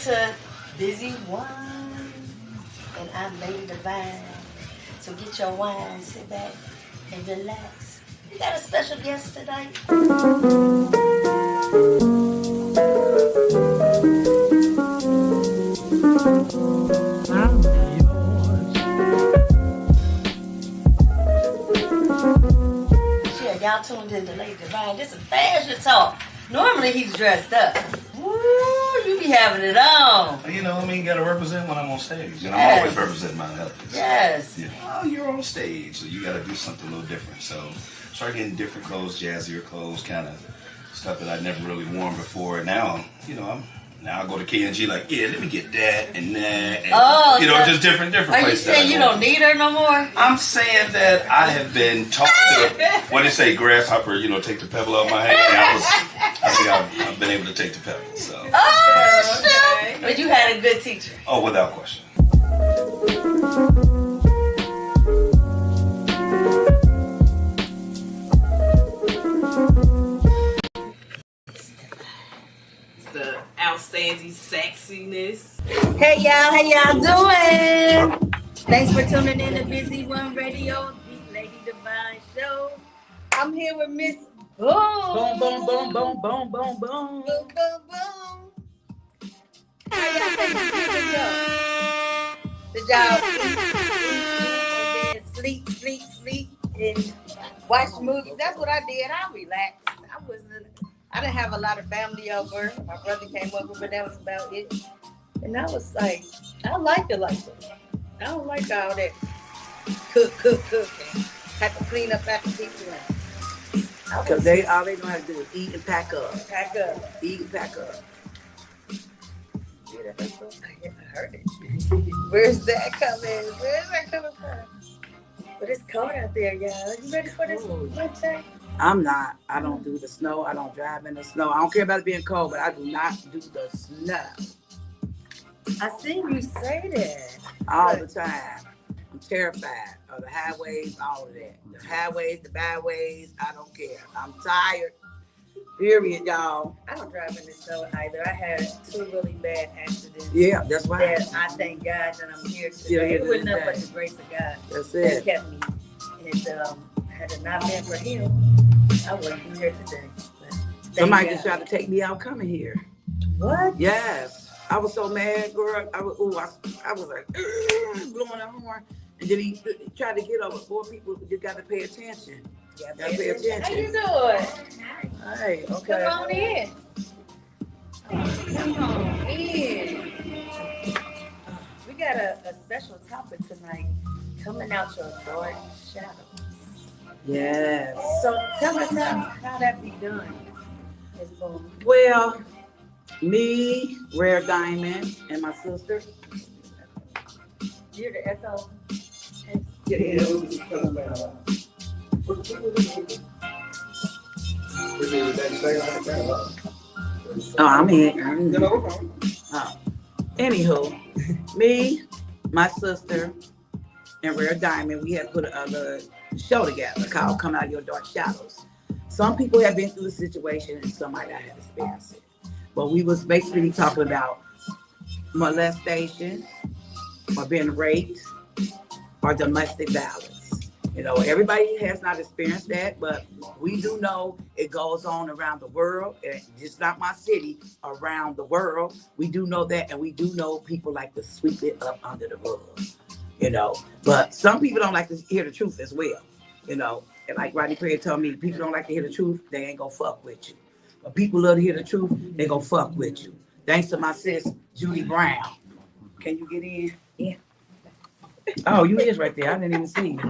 to Busy Wine, and I'm Lady Devine. So get your wine, sit back, and relax. We got a special guest tonight. Yeah, y'all tuned in to Lady Devine. This is fashion talk. Normally he's dressed up. Woo, you be having it on. You know, I mean, you gotta represent when I'm on stage. And Yes. I'm always representing my health. Yes. You know, oh, you're on stage, so you gotta do something a little different. So start getting different clothes, jazzier clothes, kind of stuff that I'd never really worn before. And now, you know, now I go to K&G like, yeah, let me get that and that. And, you know, just different Are you places. saying you don't need her no more? I'm saying that I have been taught to, what they say, grasshopper, you know, take the pebble out of my hand. I think I've been able to take the pebble, so. Oh, okay. But you had a good teacher. Oh, without question. The outstanding sexiness. Hey y'all, how y'all doing? Thanks for tuning in to Busy One Radio, the Lady Devine Show. I'm here with Miss Boom. Boom, boom, boom, boom, boom, boom, boom. Boom, boom, boom. How y'all Thanksgiving go? Did y'all eat, and then sleep, and watch movies? That's what I did. I relaxed. I didn't have a lot of family over. My brother came over, but that was about it. And I was like, I liked it like that. I don't like all that cook. And have to clean up after people. Because all they know how to do is eat and pack up. Pack up. Eat and pack up. Yeah, I heard it. Where's that coming from? But it's cold out there, y'all. You ready for this winter? I'm not. I don't do the snow. I don't drive in the snow. I don't care about it being cold, but I do not do the snow. I seen you say that. All the time. I'm terrified of the highways, all of that. The highways, the byways, I don't care. I'm tired. Period, y'all. I don't drive in the snow either. I had 2 really bad accidents. Yeah, that's why. That I thank God that I'm here today. It was nothing but the grace of God. That's That it. kept me. And had it not been for him, I wouldn't be here today. Somebody just tried to take me out coming here. What? Yes. I was so mad, girl. I was like, blowing the horn. And then he tried to get over 4 people. You got to pay attention. Yeah, Gotta pay attention. How you doing? Hey, okay. Come on in. Come on in. We got a special topic tonight. Coming out your dark shadows. Yes. So tell us how that be done. Ms. Boom. Well, me, Rare Diamond, and my sister. You're the echo. Oh, I'm here. Anywho, me, my sister, and Rare Diamond, we had put a show together called Come Out of Your Dark Shadows. Some people have been through the situation and some might not have experienced it. But we was basically talking about molestation or being raped or domestic violence. You know, everybody has not experienced that, but we do know it goes on around the world. And just not my city, around the world. We do know that, and we do know people like to sweep it up under the rug. You know, but some people don't like to hear the truth as well. You know, and like Rodney Perry told me, people don't like to hear the truth, they ain't gonna fuck with you. But people love to hear the truth, they gonna fuck with you. Thanks to my sis, Judy Brown. Can you get in? Yeah. Oh, you is right there. I didn't even see you.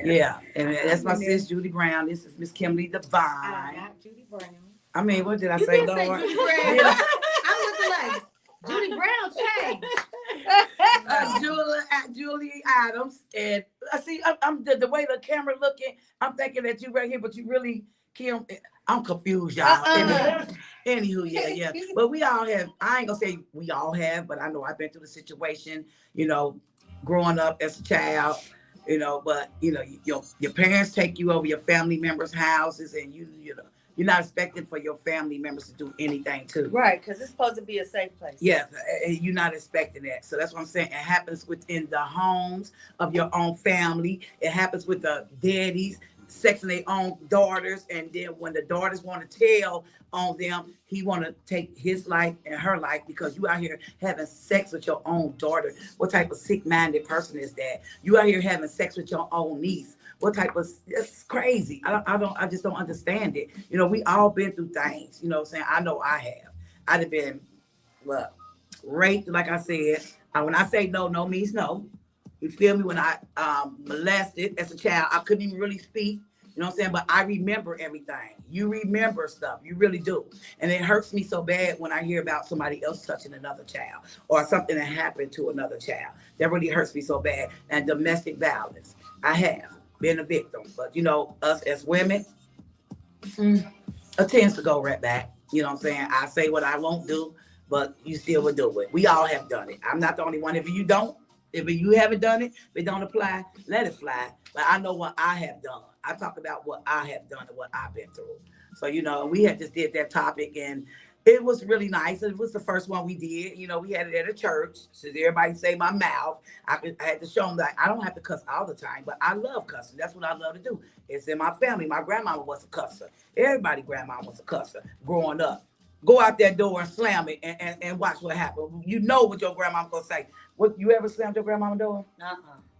Yeah, and that's my sis, Judy Brown. This is Miss Kimberly Devine. Not Judy Brown. I mean, what did I You say, did say Lord? Judy Brown. Yeah. I'm looking like Judy Brown changed. Julie Adams, and I see. I'm the way the camera looking. I'm thinking that you right here, but you really, Kim. I'm confused, y'all. Anywho, yeah. But we all have. I ain't gonna say we all have, but I know I've been through the situation. You know, growing up as a child, But your parents take you over your family members' houses, and you're not expecting for your family members to do anything too. Right, because it's supposed to be a safe place. Yeah, you're not expecting that. So that's what I'm saying. It happens within the homes of your own family. It happens with the daddies sexing their own daughters, and then when the daughters want to tell on them, he want to take his life and her life because you out here having sex with your own daughter. What type of sick-minded person is that? You out here having sex with your own niece. What type of, it's crazy. I just don't understand it. We all been through things, what I'm saying? I know I have. I'd have been, raped, like I said. When I say no, no means no. You feel me? When I molested as a child, I couldn't even really speak. You know what I'm saying? But I remember everything. You remember stuff. You really do. And it hurts me so bad when I hear about somebody else touching another child or something that happened to another child. That really hurts me so bad. And domestic violence. I have been a victim. But, us as women, it tends to go right back. You know what I'm saying? I say what I won't do, but you still will do it. We all have done it. I'm not the only one. If you don't, if you haven't done it, if it don't apply, let it fly. But I know what I have done. I talk about what I have done and what I've been through. So, we had just did that topic, and it was really nice. It was the first one we did. We had it at a church. So everybody say my mouth. I had to show them that I don't have to cuss all the time, but I love cussing. That's what I love to do. It's in my family. My grandmama was a cusser. Everybody's grandma was a cusser growing up. Go out that door and slam it and watch what happens. You know what your grandma's gonna say. What, you ever slammed your grandmama's door?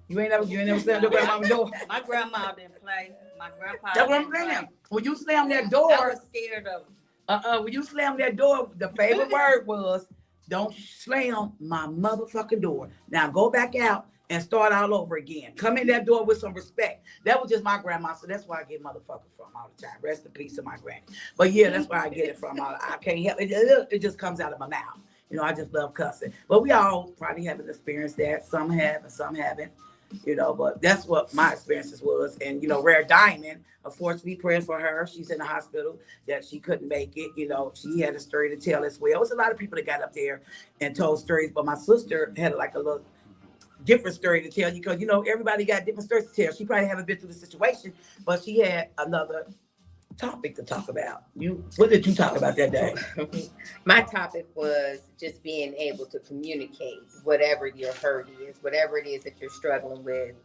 You ain't never slammed your grandmama's door? My grandma didn't play. My grandpa. That's what I'm saying. When you slam that door, I was scared of him. When you slam that door, the favorite word was, "Don't slam my motherfucking door." Now go back out and start all over again. Come in that door with some respect. That was just my grandma, so that's where I get motherfuckers from all the time. Rest in peace to my granny. But yeah, that's where I get it from. I can't help it. It just comes out of my mouth. I just love cussing. But we all probably haven't experienced that. Some have and some haven't. But that's what my experiences was. And, Rare Diamond, unfortunately, praying for her. She's in the hospital that she couldn't make it. She had a story to tell as well. It was a lot of people that got up there and told stories, but my sister had like a little different story to tell you because, everybody got different stories to tell. She probably haven't been through the situation, but she had another topic to talk about. What did you talk about that day? My topic was just being able to communicate whatever your hurt is, whatever it is that you're struggling with.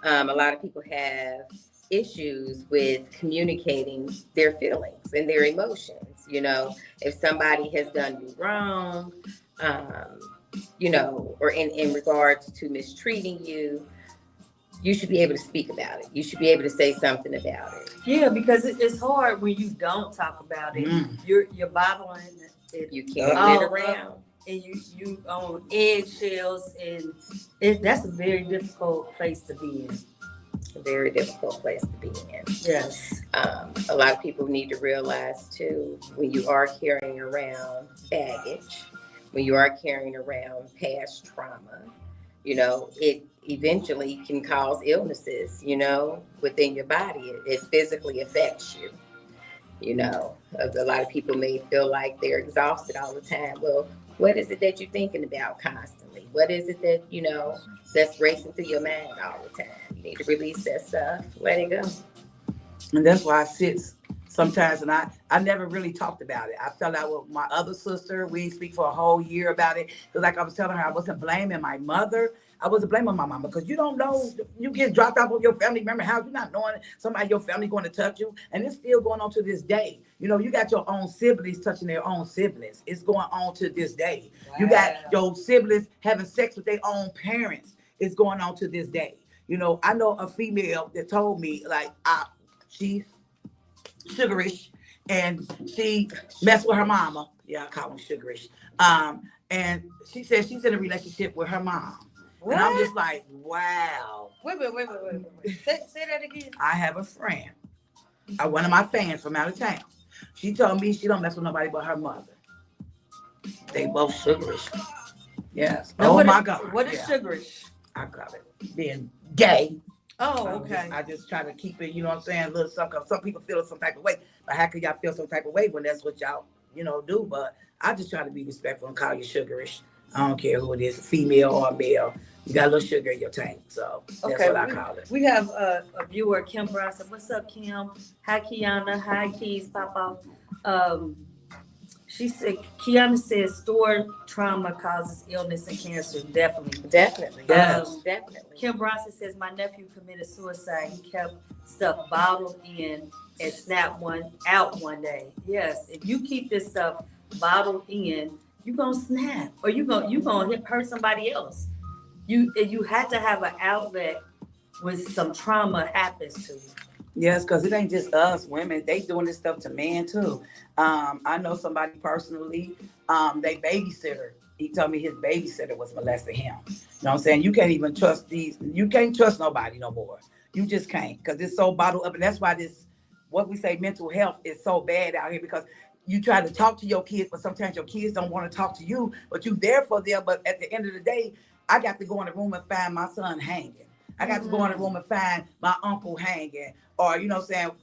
A lot of people have issues with communicating their feelings and their emotions. If somebody has done you wrong, or in regards to mistreating you, you should be able to speak about it. You should be able to say something about it. Yeah, because it's hard when you don't talk about it. You're bottling it. You can't get around. And you on eggshells, and that's a very difficult place to be in. A very difficult place to be in. Yes. A lot of people need to realize too, when you are carrying around baggage, when you are carrying around past trauma, it eventually can cause illnesses, within your body. It physically affects you. A lot of people may feel like they're exhausted all the time. Well, what is it that you're thinking about constantly? What is it that, that's racing through your mind all the time? You need to release that stuff. Let it go. And that's why I sit sometimes, and I never really talked about it. I fell out with my other sister. We didn't speak for a whole year about it. Because like I was telling her, I wasn't blaming my mother. I wasn't blaming my mama because you don't know, you get dropped off of your family member house. You're not knowing somebody in your family going to touch you. And it's still going on to this day. You got your own siblings touching their own siblings. It's going on to this day. Wow. You got your siblings having sex with their own parents. It's going on to this day. I know a female that told me, like, she's sugarish and she messed with her mama. Yeah, I call them sugarish. And she said she's in a relationship with her mom. What? And I'm just like, wow. Wait. Say that again. I have a friend, one of my fans from out of town. She told me she don't mess with nobody but her mother. They both sugarish. Yes. Now, my God. What is sugarish? I call it being gay. Oh, okay. I just try to keep it, a little something. Some people feel some type of way. But how can y'all feel some type of way when that's what y'all, do? But I just try to be respectful and call you sugarish. I don't care who it is, female or male. You got a little sugar in your tank, so that's Okay, what I call it. we have a viewer, Kim Bronson. What's up, Kim? Hi, Kiana. Hi, Keys, Papa. She said, Kiana says, stored trauma causes illness and cancer. Definitely. Definitely. Yes. Definitely. Kim Bronson says, my nephew committed suicide. He kept stuff bottled in and snapped one out one day. Yes, if you keep this stuff bottled in, you're gonna snap, or you're gonna hurt somebody else. You had to have an outlet when some trauma happens to you. Yes, because it ain't just us women. They doing this stuff to men too. I know somebody personally, they babysitter. He told me his babysitter was molesting him. You know what I'm saying? You can't even trust you can't trust nobody no more. You just can't, because it's so bottled up. And that's why what we say, mental health is so bad out here, because you try to talk to your kids, but sometimes your kids don't want to talk to you, but you there for them. But at the end of the day, I got to go in the room and find my son hanging. I got to go in the room and find my uncle hanging. Or, you know what I'm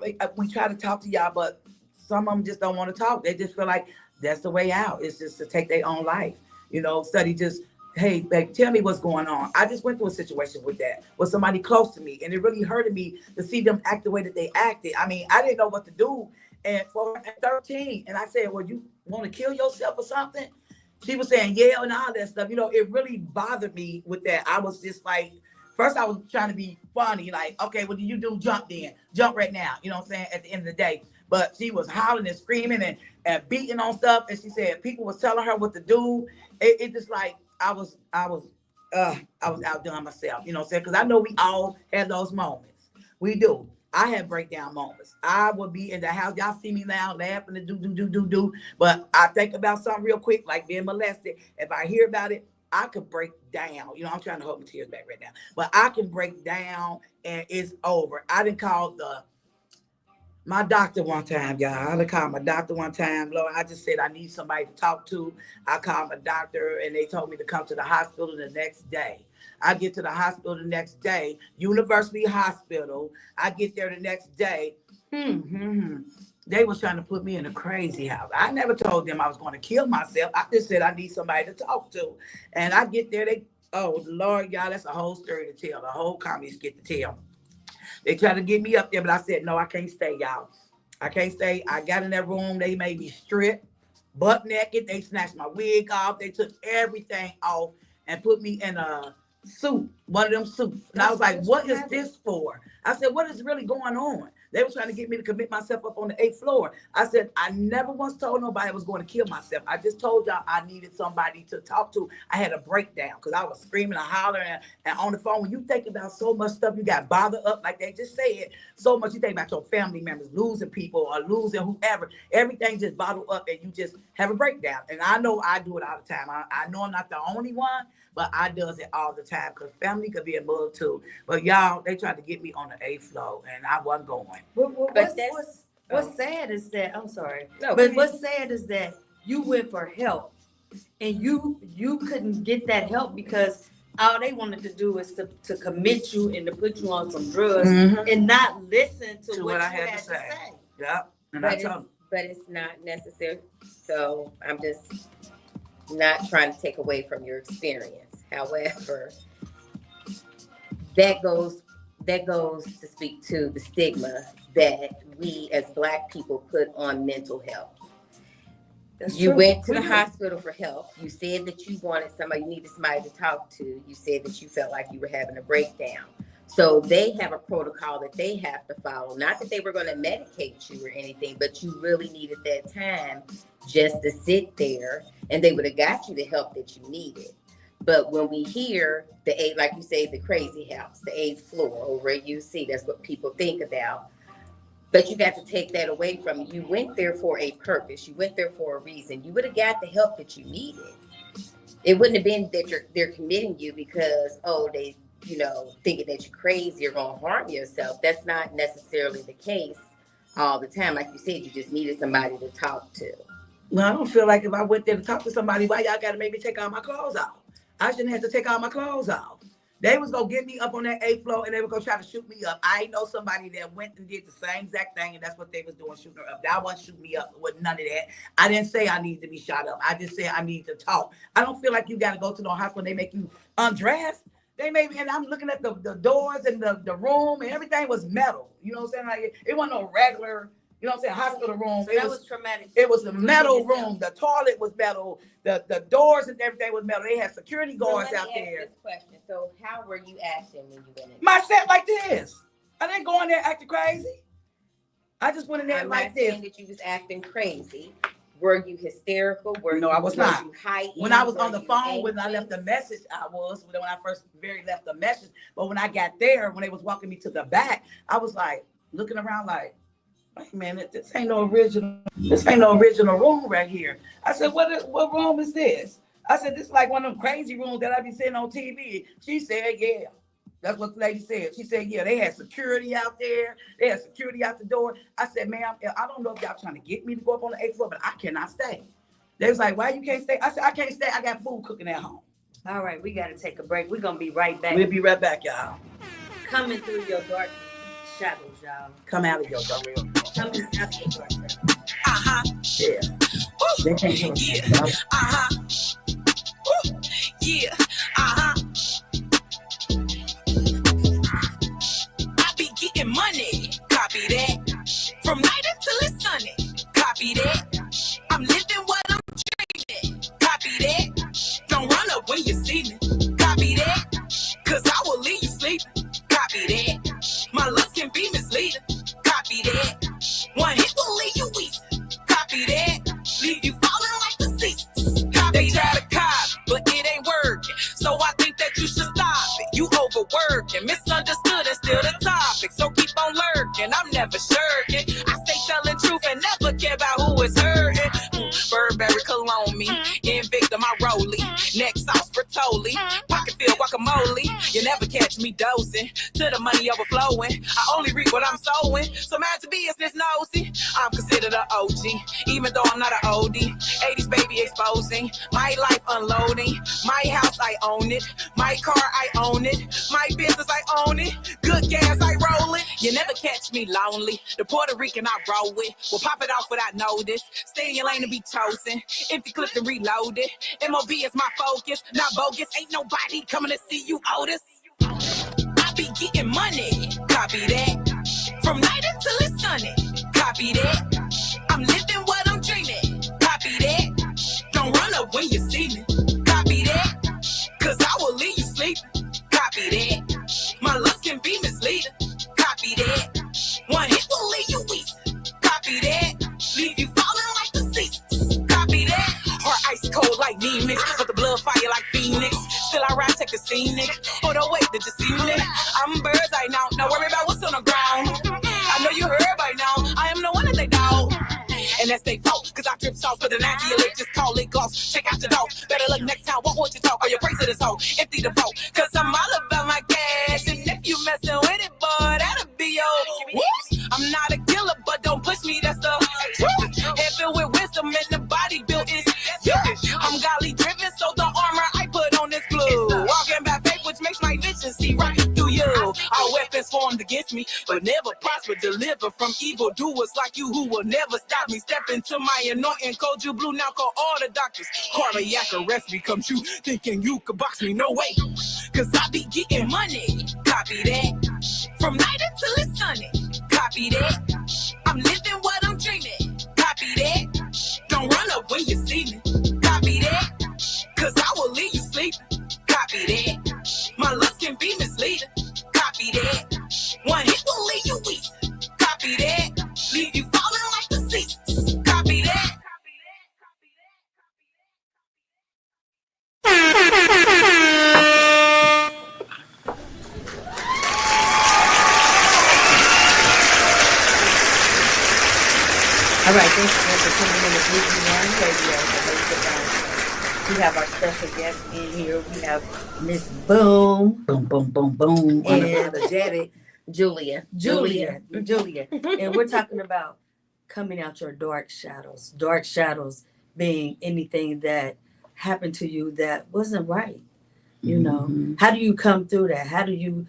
saying? We try to talk to y'all, but some of them just don't want to talk. They just feel like that's the way out. It's just to take their own life. You know, study just, hey, babe, tell me what's going on. I just went through a situation with that, with somebody close to me. And it really hurted me to see them act the way that they acted. I mean, I didn't know what to do. And at 13, and I said, well, you want to kill yourself or something? She was saying, yeah, and all that stuff. You know, it really bothered me with that. I was just like, first I was trying to be funny, like, okay, what do you do? Jump then. Jump right now. You know what I'm saying? At the end of the day. But she was hollering and screaming and beating on stuff. And she said people was telling her what to do. It just like, I was outdone myself. You know what I'm saying? Because I know we all have those moments. We do. I have breakdown moments. I would be in the house. Y'all see me now laughing and do. But I think about something real quick, like being molested. If I hear about it, I could break down. You know, I'm trying to hold my tears back right now. But I can break down and it's over. I didn't call my doctor one time, y'all. I done called my doctor one time. Lord, I just said I need somebody to talk to. I called my doctor and they told me to come to the hospital the next day. I get to the hospital the next day, University Hospital. I get there the next day. They was trying to put me in a crazy house. I never told them I was going to kill myself. I just said I need somebody to talk to. And I get there, oh, Lord, y'all, that's a whole story to tell. The whole comedy skit to tell. They tried to get me up there, but I said, no, I can't stay, y'all. I can't stay. I got in that room. They made me strip, butt naked. They snatched my wig off. They took everything off and put me in a suit, one of them suits. And I was like, what is this for? I said, what is really going on? They were trying to get me to commit myself up on the 8th floor. I said, I never once told nobody I was going to kill myself. I just told y'all I needed somebody to talk to. I had a breakdown because I was screaming and hollering and on the phone. When you think about so much stuff, you got bothered up, like they just said, so much you think about your family members, losing people or losing whoever. Everything just bottled up and you just have a breakdown. And I know I do it all the time. I know I'm not the only one, but I does it all the time because family could be a mug too. But y'all, they tried to get me on the 8th floor and I wasn't going. What's sad is that, I'm sorry, No, but what's sad is that you went for help and you couldn't get that help because all they wanted to do is to commit you and to put you on some drugs and not listen to what I had to say. Yep. But it's not necessary. So I'm just not trying to take away from your experience. However, that goes to speak to the stigma that we as Black people put on mental health. You went to the hospital for help. You said that you wanted somebody, you needed somebody to talk to. You said that you felt like you were having a breakdown. So they have a protocol that they have to follow. Not that they were going to medicate you or anything, but you really needed that time just to sit there and they would have got you the help that you needed. But when we hear like you say, the crazy house, the 8th floor over at UC, that's what people think about. But you got to take that away from you. You went there for a purpose. You went there for a reason. You would have got the help that you needed. It wouldn't have been that they're committing you because, they, thinking that you're crazy or going to harm yourself. That's not necessarily the case all the time. Like you said, you just needed somebody to talk to. Well, I don't feel like if I went there to talk to somebody, why y'all got to make me take all my clothes off? I shouldn't have to take all my clothes off. They was gonna get me up on that 8th floor and they were gonna try to shoot me up. I know somebody that went and did the same exact thing, and that's what they was doing, shooting her up. That wasn't shooting me up with none of that. I didn't say I need to be shot up. I just said I need to talk. I don't feel like you gotta go to the hospital and they make you undress. They made me, and I'm looking at the doors and the room, and everything was metal. You know what I'm saying? Like it wasn't no regular, you know what I'm saying, hospital room. So that was traumatic. It was a metal room. The toilet was metal. The doors and everything was metal. They had security guards out there. This question. So how were you acting when you went in? My set like this. I didn't go in there acting crazy. I just went in there like this. I'm not saying that you was acting crazy. Were you hysterical? No, I was not. When I was on the phone, angry? when I left the message, I was. When I first left the message. But when I got there, when they was walking me to the back, I was like looking around like, wait a minute, this ain't no original room right here. I said, what room is this? I said, this is like one of them crazy rooms that I be seeing on TV. She said, yeah. That's what the lady said. She said, yeah, they had security out there. They had security out the door. I said, ma'am, I don't know if y'all trying to get me to go up on the 8th floor, but I cannot stay. They was like, why you can't stay? I said, I can't stay. I got food cooking at home. All right, we got to take a break. We're going to be right back. We'll be right back, y'all. Coming through your dark shadows, y'all. Come out of your dark. Coming out of your dark shadows. Yeah. They can't hear us. Yeah. I be getting money. Copy that. From night until it's sunny. Copy that. I'm living what I'm dreaming. Copy that. Don't run up when you see me. Copy that. Cause I will leave you sleeping. Copy that. My looks can be misleading. Copy that. One hit will leave you weak. Copy that. Leave you falling like the seasons. They try to cop, but it ain't working. So I think that you should stop it. You overworking, misunderstood and still the topic. So keep on lurking. I'm never shirking. I stay telling truth and never care about who is hurting. Burberry cologne me, Invicta my rollie, neck sauce Bertolli, pocket filled guacamole. You never catch me dosing to the money overflowing. I only reap what I'm sowing. So mad to business nosy. I'm considered an OG, even though I'm not an oldie. 80s baby exposing my life unloading. My house I own it, my car I own it, my business I own it. Good gas I roll it. You never catch me lonely. The Puerto Rican I roll with will pop it off without notice. Stay in your lane and be chosen. Empty clip and reload it. MOB is my focus, not bogus. Ain't nobody coming to see you, Otis. I be getting money. Copy that. From night until it's sunny. Copy that. I'm living what I'm dreaming. Copy that. Don't run up when you see me. Copy that. Cause I will leave you sleeping. Copy that. My looks can be misleading. Copy that. One hit will leave you weak. Copy that. Leave you falling like the seasons. Copy that. Heart ice cold like Nemec, but the blood fire like Phoenix. Still I ride, take the scenic. Hold on, wait, did you see me? I'm birds, I know. Now worry about what's on the ground. I know you heard by now. I am the one that they doubt. And that's they fault, cause I drip sauce for the nasty elite, just call it gloss. Check out the dog. Better look next time, what won't you talk? Or you pray to this hoe. Empty the vote. Cause I'm all about my cash. And if you messing with it, boy, that'll be your whoops. I'm not a killer, but don't push me, that's the truth. Head filled with wisdom and the body built is you. I'm godly driven, so the armor I put on is glue. Walking by faith, which makes my vision see right through you. All weapons formed against me, but never prosper. Deliver from evil doers like you who will never stop me. Step into my anointing, code you blue, now call all the doctors. Cardiac arrest becomes you, thinking you could box me, no way. Cause I be getting money, copy that. From night until it's sunny, copy that. I'm living what I'm dreaming, copy that. Don't run up when you see me, copy that. Cause I will leave you sleeping, copy that. My looks can be misleading, copy that. One hit will leave you weak, copy that. Leave you falling like the seasons, copy that. All right, thanks again for coming in with Weekly One Radio. We have our special guest in here. We have Miss Boom, Boom, boom, boom, boom. and Unapologetic Julia. And we're talking about coming out your dark shadows. Dark shadows being anything that happened to you that wasn't right. You know, how do you come through that? How do you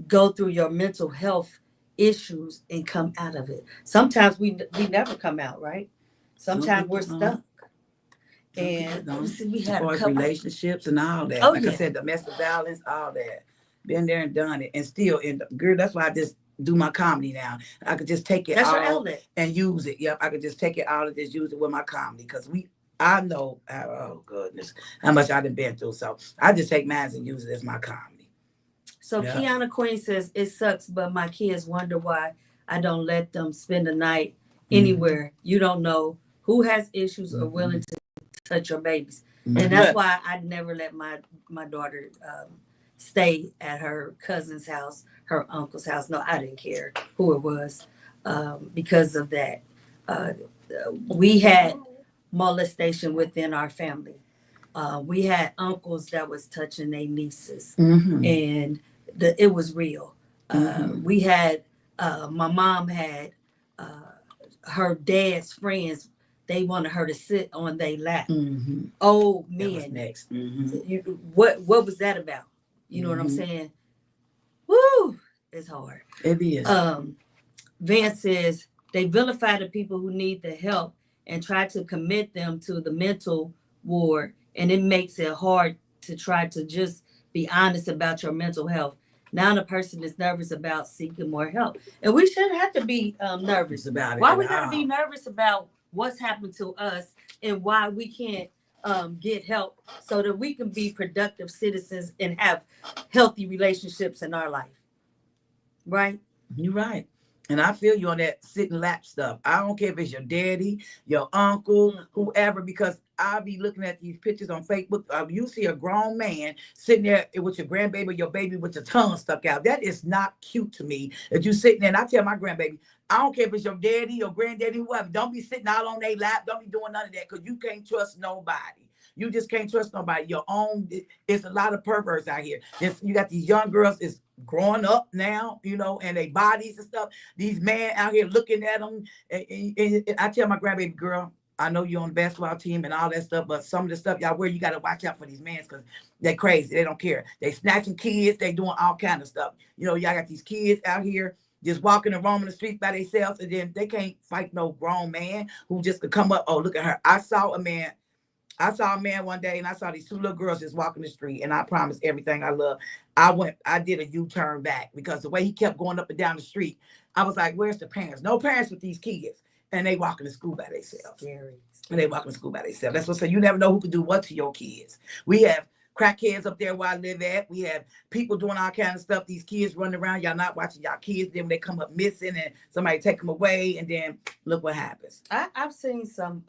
go through your mental health issues and come out of it? Sometimes we never come out, right? Sometimes we're stuck. And we had as far as relationships and all that. Oh, like yeah. I said, domestic violence, all that. Been there and done it, and still, girl, that's why I just do my comedy now. I could just take it That's your out outlet. and use it. Yep, I could just take it out and just use it with my comedy because I know, oh goodness, how much I've been through. So I just take mine and use it as my comedy. So Kiana Queen says, it sucks, but my kids wonder why I don't let them spend the night anywhere. You don't know who has issues or willing to touch your babies. And that's why I never let my daughter stay at her cousin's house, her uncle's house. No, I didn't care who it was because of that. We had molestation within our family. We had uncles that was touching their nieces, and it was real. We had my mom had her dad's friends. They wanted her to sit on their lap. Old men. That was next. What was that about? You know what I'm saying? Woo! It's hard. It is. Vance says they vilify the people who need the help and try to commit them to the mental ward, and it makes it hard to try to just be honest about your mental health. Now the person is nervous about seeking more help, and we shouldn't have to be nervous about it. Why we gotta be nervous about what's happened to us and why we can't get help so that we can be productive citizens and have healthy relationships in our life, right? You're right. And I feel you on that sitting lap stuff. I don't care if it's your daddy, your uncle, whoever, because I'll be looking at these pictures on Facebook. You see a grown man sitting there with your grandbaby, your baby with your tongue stuck out. That is not cute to me. That you sitting there, and I tell my grandbaby, I don't care if it's your daddy, your granddaddy, whoever. Don't be sitting out on their lap. Don't be doing none of that because you can't trust nobody. You just can't trust nobody. Your own, it's a lot of perverts out here. You got these young girls is growing up now, you know, and their bodies and stuff. These men out here looking at them. And I tell my grandbaby, girl, I know you're on the basketball team and all that stuff, but some of the stuff y'all wear, you got to watch out for these men because they're crazy. They don't care. They snatching kids. They doing all kind of stuff. You know, y'all got these kids out here just walking and roaming the streets by themselves, and then they can't fight no grown man who just could come up. Oh, look at her. I saw a man one day, and I saw these two little girls just walking the street, and I promised everything I love. I did a U-turn back because the way he kept going up and down the street, I was like, where's the parents? No parents with these kids. And they walking to school by themselves. Scary. And they walking to school by themselves. That's what I say. You never know who could do what to your kids. We have crackheads up there where I live at. We have people doing all kind of stuff. These kids running around. Y'all not watching y'all kids. Then when they come up missing and somebody take them away, and then look what happens. I've seen some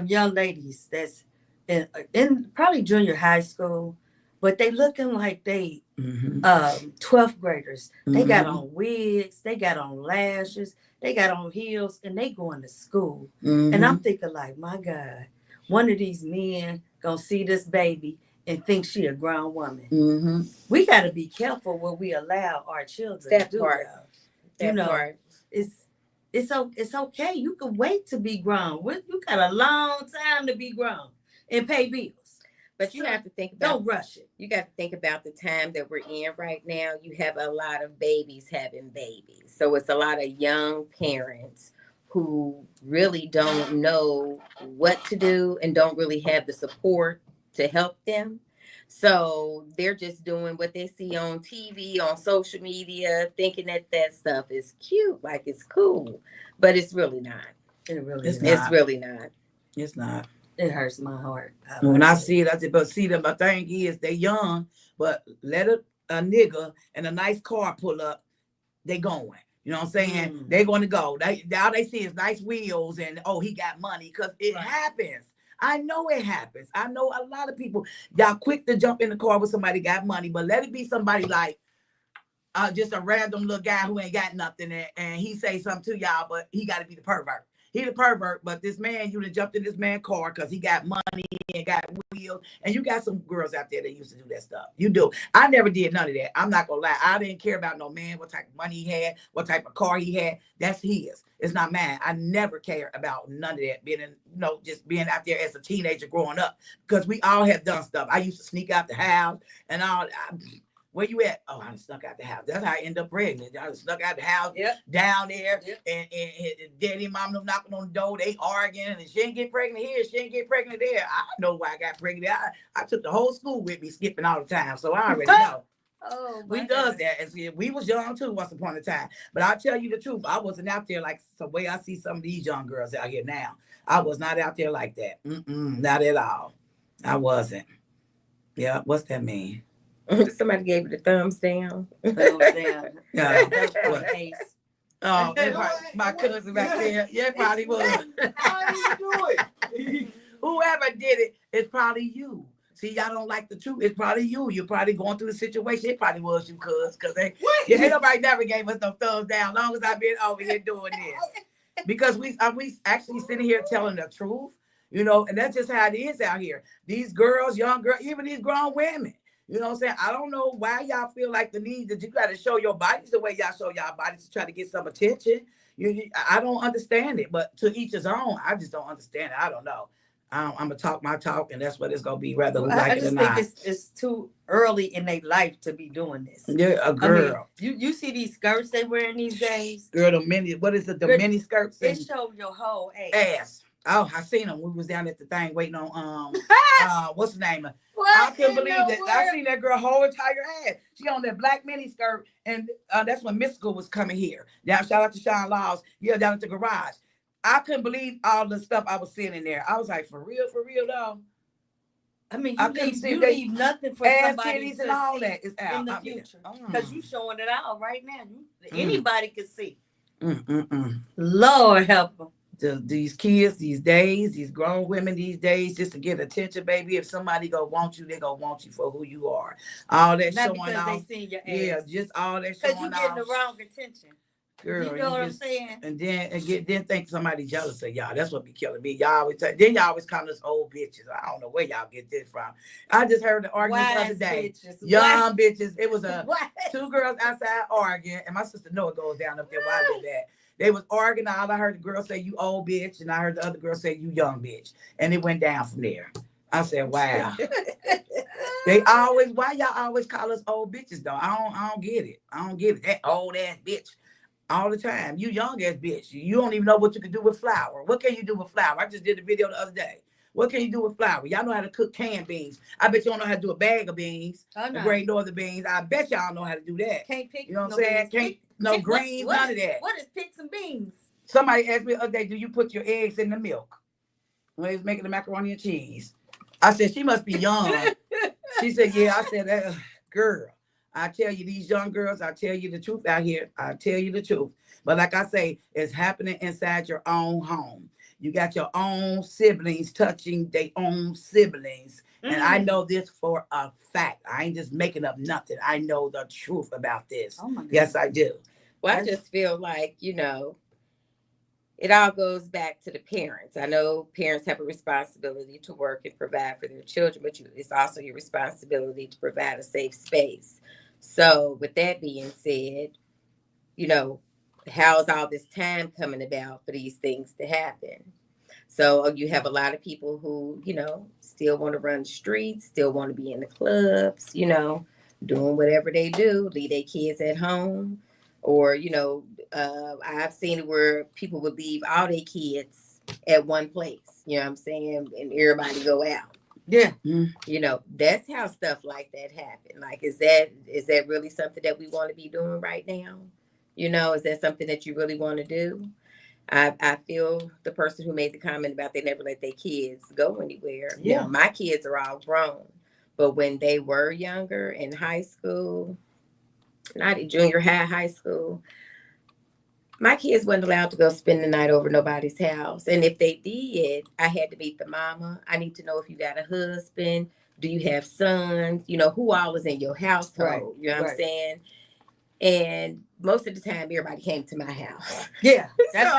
young ladies that's in probably junior high school, but they looking like they 12th graders. They got on wigs, they got on lashes, they got on heels, and they going to school. And I'm thinking like, my God, one of these men gonna see this baby and think she a grown woman. We got to be careful what we allow our children to do. It's okay. You can wait to be grown. You got a long time to be grown and pay bills. But you have to think about, don't rush it. You got to think about the time that we're in right now. You have a lot of babies having babies. So it's a lot of young parents who really don't know what to do and don't really have the support to help them. So they're just doing what they see on TV, on social media, thinking that stuff is cute, like it's cool, but it's really not. It really It's is. not. It's really not. It's not. It hurts my heart. When I see it, I said, but see them, my thing is they young, but let a nigga and a nice car pull up, they going. You know what I'm saying? They going to go. All they see is nice wheels and, oh, he got money, because it happens. I know it happens. I know a lot of people, y'all quick to jump in the car with somebody got money, but let it be somebody like just a random little guy who ain't got nothing, and he say something to y'all, but he got to be the pervert. He the pervert, but this man, you done jumped in this man's car because he got money and got wheels. And you got some girls out there that used to do that stuff. You do. I never did none of that. I'm not gonna lie. I didn't care about no man, what type of money he had, what type of car he had. That's his. It's not mine. I never cared about none of that. Being in, just being out there as a teenager growing up. Because we all have done stuff. I used to sneak out the house and all. Where you at? Oh, I done snuck out the house. That's how I end up pregnant. I done snuck out the house down there, and daddy and mom knocking on the door. They arguing, and she ain't get pregnant here. She ain't get pregnant there. I know why I got pregnant. I took the whole school with me, skipping all the time. So I already know. Oh, we does that. As we was young too once upon a time. But I'll tell you the truth. I wasn't out there like the way I see some of these young girls out here now. I was not out there like that. Not at all. I wasn't. Yeah, what's that mean? Somebody gave it a thumbs down. Thumbs down. Yeah. That's what case. Oh, my cousin back there. Yeah, it probably was. How you doing? Whoever did it, it's probably you. See, y'all don't like the truth. It's probably you. You're probably going through the situation. It probably was you, cuz. Because ain't nobody never gave us no thumbs down. Long as I've been over here doing this. Because we actually sitting here telling the truth, and that's just how it is out here. These girls, young girls, even these grown women. You know what I'm saying? I don't know why y'all feel like the need that you got to show your bodies the way y'all show y'all bodies to try to get some attention. I don't understand it, but to each his own. I just don't understand it. I don't know. I'm going to talk my talk, and that's what it's going to be, whether who like it or not. I just think it's too early in their life to be doing this. Yeah, a girl. I mean, you see these skirts they wearing these days? Girl, what is it, the mini skirts? They show your whole ass. Oh, I seen them. We was down at the thing waiting on, what's the name? What? I couldn't believe that. I seen that girl whole entire ass. She on that black mini skirt, and that's when Mystical was coming here. Down, shout out to Sean Laws. Yeah, down at the garage. I couldn't believe all the stuff I was seeing in there. I was like, for real though. I mean, I you leave nothing for ass, somebody titties, to and all see that is out in the future. Because you showing it out right now. Anybody can see. Lord help them. These kids these days, these grown women these days, just to get attention, baby. If somebody gonna want you, they gonna want you for who you are. All that Not showing because off. They seen your ass. Yeah, just all that showing off. Because you getting the wrong attention. Girl, you know what I'm saying? And then think somebody jealous of y'all. That's what be killing me. Y'all always then y'all always call us old bitches. I don't know where y'all get this from. I just heard the argument the other day. Young bitches. It was two girls outside arguing, and my sister know it goes down up there. Why did that? They was arguing. All I heard the girl say, "You old bitch," and I heard the other girl say, "You young bitch," and it went down from there. I said, "Wow." Why y'all always call us old bitches though? I don't get it. I don't get it. That old ass bitch. All the time. You young ass bitch. You don't even know what you can do with flour. What can you do with flour? I just did a video the other day. What can you do with flour? Y'all know how to cook canned beans. I bet you don't know how to do a bag of beans. The Great Northern beans. I bet y'all know how to do that. Can't pick. You know what I'm saying? Can't greens, none of that. What is pick some beans? Somebody asked me the other day, do you put your eggs in the milk? When they was making the macaroni and cheese. I said, she must be young. She said, yeah. I said, girl. I tell you, these young girls, I tell you the truth out here. I tell you the truth. But like I say, it's happening inside your own home. You got your own siblings touching their own siblings. And I know this for a fact. I ain't just making up nothing. I know the truth about this. Oh my God. Yes, I do. Well, I just feel like, it all goes back to the parents. I know parents have a responsibility to work and provide for their children, but it's also your responsibility to provide a safe space. So with that being said, how's all this time coming about for these things to happen? So you have a lot of people who, still want to run the streets, still want to be in the clubs, doing whatever they do, leave their kids at home. Or, I've seen it where people would leave all their kids at one place, you know what I'm saying? And everybody go out. Yeah. That's how stuff like that happen. Like, is that really something that we want to be doing right now? Is that something that you really want to do? I feel the person who made the comment about they never let their kids go anywhere. Yeah. Now, my kids are all grown, but when they were younger in high school, not in junior high school, my kids wasn't allowed to go spend the night over nobody's house. And if they did, I had to meet the mama. I need to know if you got a husband. Do you have sons? Who all is in your household? Right. You know what I'm saying? And most of the time, everybody came to my house. Yeah, that's So,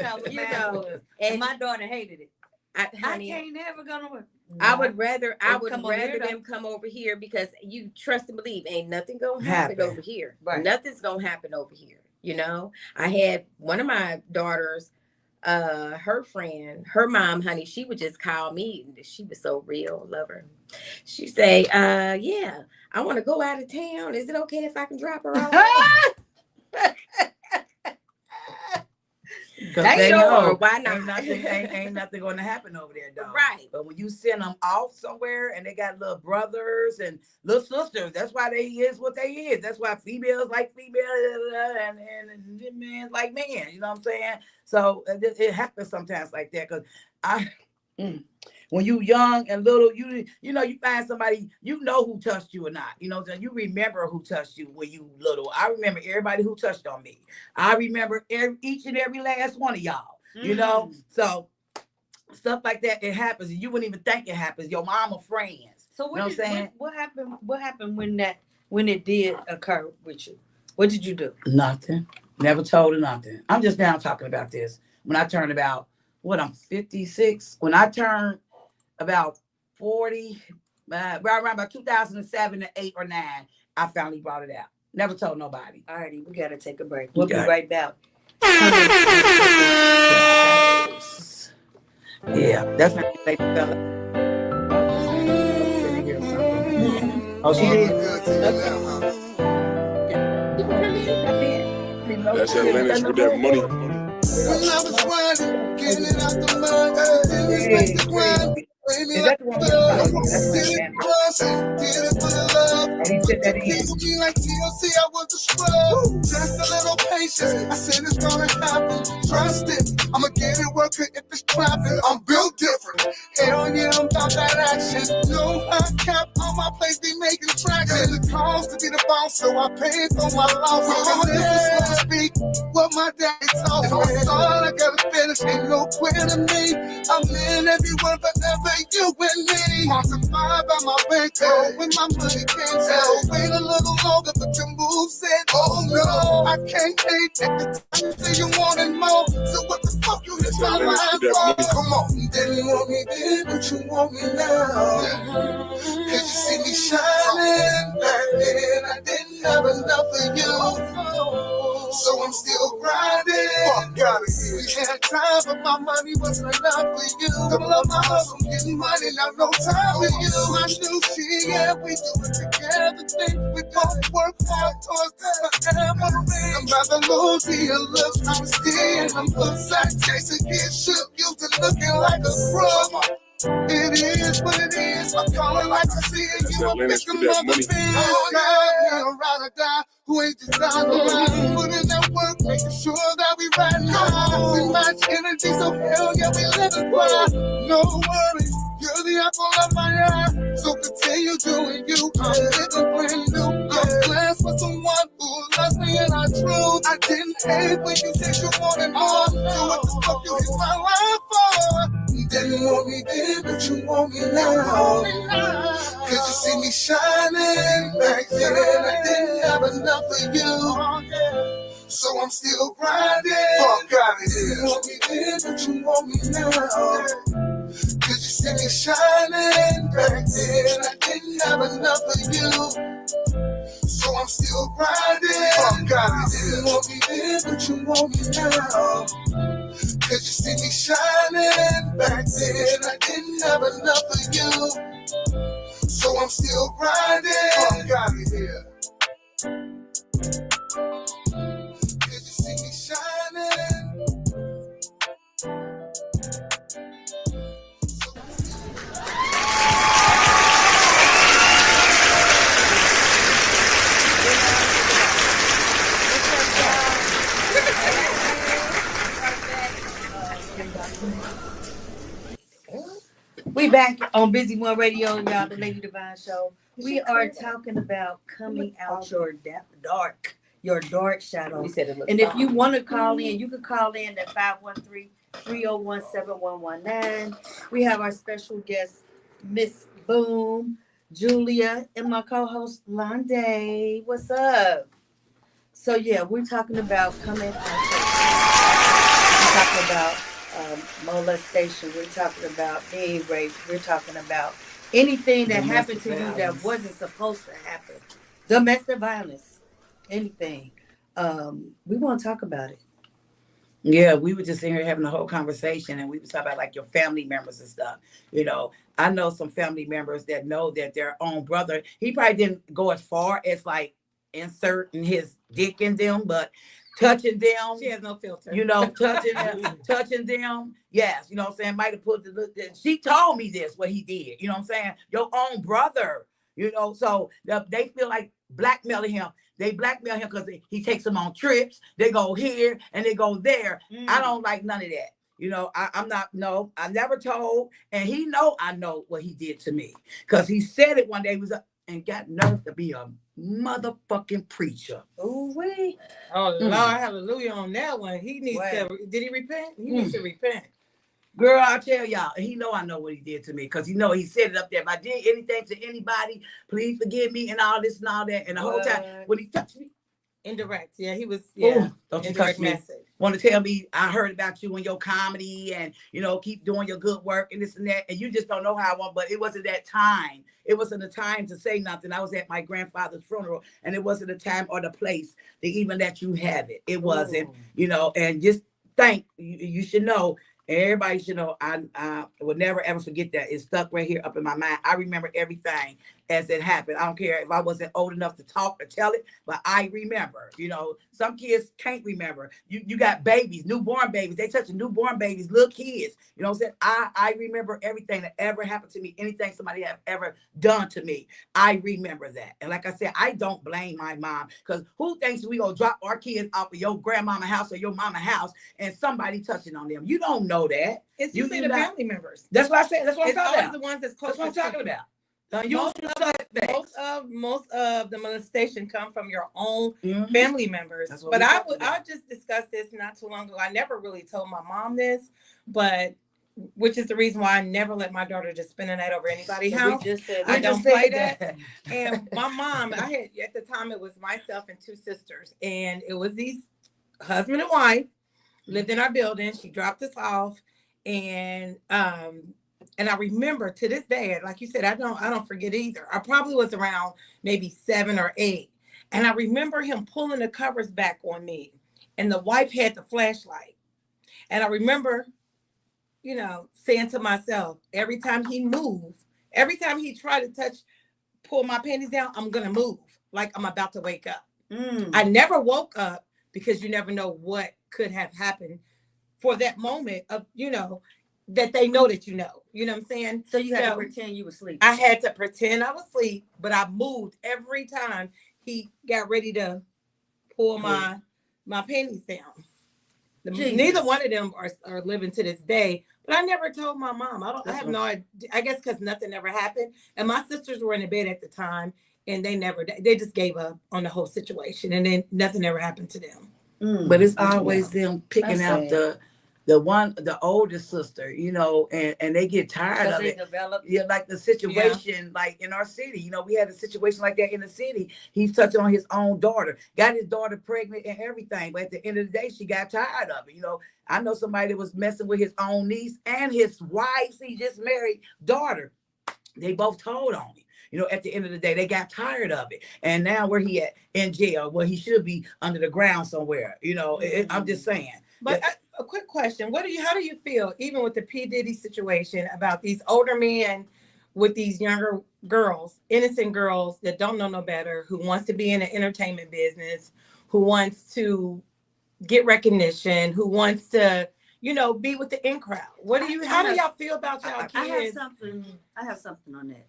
how the you math know, was. and And my daughter hated it. I honey, can't never go nowhere. I would rather come over here, them come over here because you trust and believe ain't nothing gonna happen Happen. over here. Right. Nothing's gonna happen over here. You know, I had one of my daughters, her friend, her mom, honey, she would just call me. She was so real, love her. She say, yeah, I want to go out of town. Is it okay if I can drop her off? Because They they sure, know why not? ain't nothing going to happen over there, though. Right. But when you send them off somewhere and they got little brothers and little sisters, that's why they is what they is. That's why females like females and men like men. You know what I'm saying? So it happens sometimes like that. Because when you young and little, you know, you find somebody, you know who touched you or not. You know, so you remember who touched you when you little. I remember everybody who touched on me. I remember each and every last one of y'all. You know, so stuff like that, it happens, and you wouldn't even think it happens. Your mama friends. So You know what I'm saying? what happened? What happened when it did occur with you? What did you do? Nothing. Never told her nothing. I'm just now talking about this. When I turned about I'm 56. When I turned about 40, around about 2007 or 8 or 9, I finally brought it out. Never told nobody. Alrighty, we gotta take a break. We'll be Okay. right back. Yeah, that's not Lady fella. Oh, she did. That's that Lennox with that money. When I was riding, getting it out the mud, didn't expect the grind. Is that the one? Did it for the love. People be like TLC, I was a scrub. Just a little patience. I said it's gonna happen. Trust it. I'ma get it working if it's trapping. I'm built different. Hell yeah, I'm about that action. No high cap on my place, be making traction. The cost to be the boss, so I paid for my loss. So this is what I speak, what my daddy told me. If I start, I gotta finish. Ain't no quitting me. I'm in everyone forever. You and me, multiply by my bank, when my money can't tell. Wait a little longer, but your move said, oh no, I can't hate at the time. Say you wanted more, so what the fuck you hit my line for? Come on, you didn't want me then, but you want me now. Cause you see me shining back then, I didn't have enough of you. So I'm still grinding. Fuck out of here. We had time, but my money wasn't enough for you. Double up my hustle, getting money, now no time for you. I knew she, yeah, we do it together. Think we both work hard towards that forever. I'm about to lose the look, I'm still, I'm upside chasing, get shook, used to looking like a scrub. It is what it is. I'm calling like I see it. You a bitch, mother bitch. Oh, ride or die. Who ain't just down the line? Put in that work, making sure that we ride high. We match energy, so hell yeah, we living wild. No worries, you're the apple of my eye. So continue doing you. I'm living brand new. I'm blessed with someone who loves me and I truth. I didn't hate when you said you wanted more. So what the fuck you hit my life for? You didn't want me then, but you want me now. Cause you see me shining back then, I didn't have enough of you. So I'm still grinding. Fuck out of here. You want me then, but you want me now. Cause you see me shining back then, I didn't have enough of you. So I'm still grinding. Fuck out of here. You want me then, but you want me now. Cause you see me shining back then, I didn't have enough of you. So I'm still grinding. Fuck out of here. Cause you see me shining. We back on Busy One Radio, y'all, the Lady Devine Show. We are talking about coming out your dark shadows. And if you want to call in, you can call in at 513-301-7119. We have our special guest, Miss Boom, Julia, and my co-host, Londay. What's up? So yeah, we're talking about coming on. We're talking about molestation. We're talking about being raped. We're talking about anything that happened to you that wasn't supposed to happen. Domestic violence, anything. We want to talk about it. Yeah, we were just in here having a whole conversation, and we were talking about like your family members and stuff. You know, I know some family members that know that their own brother, he probably didn't go as far as like inserting his dick in them, but touching them. She has no filter. You know, touching them, touching them. Yes, you know what I'm saying? Might have put she told me this, what he did. You know what I'm saying? Your own brother, you know, so they feel like blackmailing him. They blackmail him because he takes them on trips. They go here and they go there. I don't like none of that. You know, I'm not, no, I never told. And he know I know what he did to me. Because he said it one day, he was up and got nerve to be a motherfucking preacher. Oh, wait. Oh, Lord, hallelujah on that one. He needs to, did he repent? He needs to repent. Girl, I'll tell y'all, he know I know what he did to me because he know he said it up there. If I did anything to anybody, please forgive me and all this and all that. And the whole time when he touched me, indirect, yeah, he was, don't you touch me. Message. Want to tell me I heard about you and your comedy and, you know, keep doing your good work and this and that. And you just don't know how I want, but it wasn't that time. It wasn't a time to say nothing. I was at my grandfather's funeral and it wasn't a time or the place to even let you have it. It wasn't, you know, and just you should know. Everybody should know I will never ever forget that. It's stuck right here up in my mind. I remember everything as it happened. I don't care if I wasn't old enough to talk or tell it, but I remember. You know, some kids can't remember. You got babies, newborn babies. They touching newborn babies, little kids. You know what I'm saying? I remember everything that ever happened to me, anything somebody have ever done to me. I remember that. And like I said, I don't blame my mom because who thinks we gonna drop our kids off of your grandmama house or your mama house and somebody touching on them? You don't know that. It's usually the family members. That's what I said. That's what I'm It's talking always about. the ones that's close. That's what I'm talking about. Most of the molestation come from your own family members. But I just discussed this not too long ago. I never really told my mom this, but which is the reason why I never let my daughter just spend a night over anybody's house. I don't play that. And my mom, I had at the time it was myself and two sisters, and it was these husband and wife lived in our building. She dropped us off, and I remember to this day, like you said, I don't forget either. I probably was around maybe 7 or 8. And I remember him pulling the covers back on me. And the wife had the flashlight. And I remember, you know, saying to myself, every time he moved, every time he tried to pull my panties down, I'm going to move like I'm about to wake up. I never woke up because you never know what could have happened for that moment of, you know, that they know that you know what I'm saying? So you had to pretend you were asleep. I had to pretend I was asleep, but I moved every time he got ready to pull my panties down. Neither one of them are living to this day, but I never told my mom. I have no idea. I guess because nothing ever happened. And my sisters were in the bed at the time, and they just gave up on the whole situation, and then nothing ever happened to them. But it's always them picking out the oldest sister, you know, and they get tired of it. Yeah, like the situation, like in our city, you know, we had a situation like that in the city. He's touching on his own daughter, got his daughter pregnant and everything. But at the end of the day, she got tired of it. You know, I know somebody that was messing with his own niece and his wife's, he just married daughter. They both told on him. You know, at the end of the day, they got tired of it. And now where he at? In jail. Well, he should be under the ground somewhere. You know, I'm just saying. But a quick question. How do you feel, even with the P. Diddy situation, about these older men with these younger girls, innocent girls that don't know no better, who wants to be in the entertainment business, who wants to get recognition, who wants to, you know, be with the in crowd? How do y'all feel about y'all kids? I have something on that.